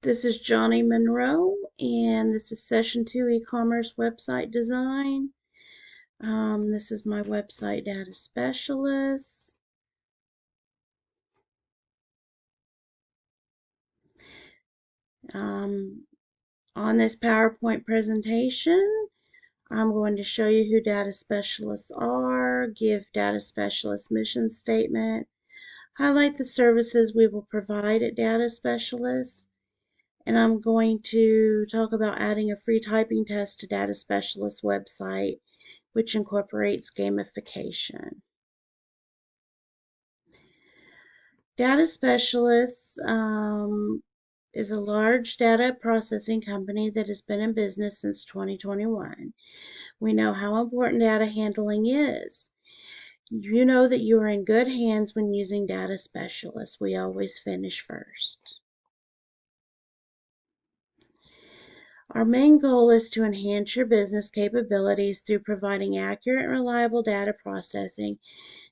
This is Johnny Monroe, and this is Session 2 E-commerce website design. This is my website data specialist. On this PowerPoint presentation, I'm going to show you who data specialists are, give data specialist mission statement, highlight the services we will provide at data specialists, and I'm going to talk about adding a free typing test to data specialist website, which incorporates gamification. Data Specialists is a large data processing company that has been in business since 2021. We know how important data handling is. You know that you are in good hands when using Data Specialists. We always finish first. Our main goal is to enhance your business capabilities through providing accurate and reliable data processing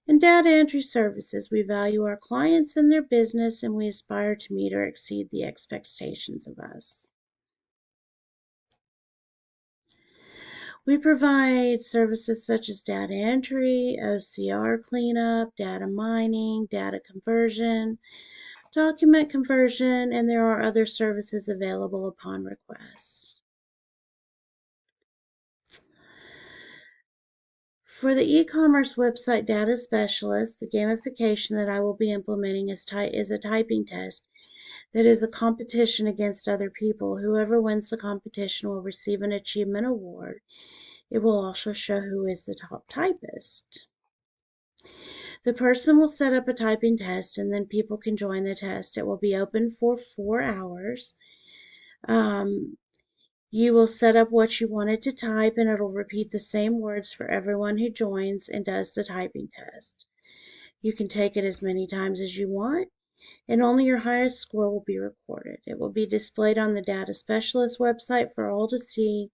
and data entry services. We value our clients and their business, and we aspire to meet or exceed the expectations of us. We provide services such as data entry, OCR cleanup, data mining, data conversion, document conversion, and there are other services available upon request. For the e-commerce website data specialist, the gamification that I will be implementing is a typing test that is a competition against other people. Whoever wins the competition will receive an achievement award. It will also show who is the top typist. The person will set up a typing test, and then people can join the test. It will be open for 4 hours. You will set up what you want it to type, and it'll repeat the same words for everyone who joins and does the typing test. You can take it as many times as you want, and only your highest score will be recorded. It will be displayed on the Data Specialist website for all to see,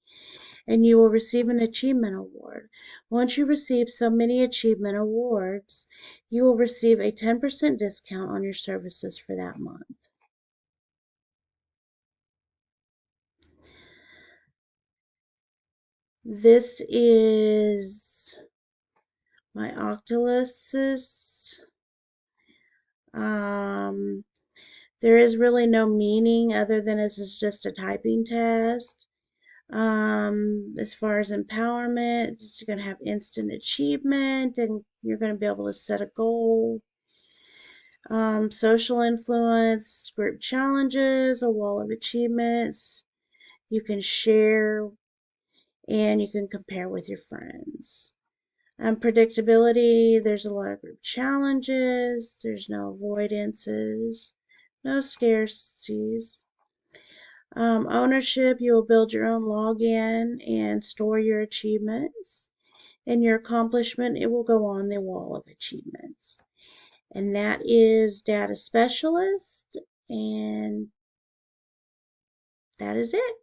and you will receive an achievement award. Once you receive so many achievement awards, you will receive a 10% discount on your services for that month. This is my Octalysis. There is really no meaning other than it's just a typing test. As far as empowerment, you're going to have instant achievement, and you're going to be able to set a goal. Social influence, group challenges, a wall of achievements. You can share, and you can compare with your friends. Predictability, there's a lot of group challenges, there's no avoidances, no scarcities. Ownership, you will build your own login and store your achievements. And your accomplishment, it will go on the wall of achievements. And that is Data Specialist, and that is it.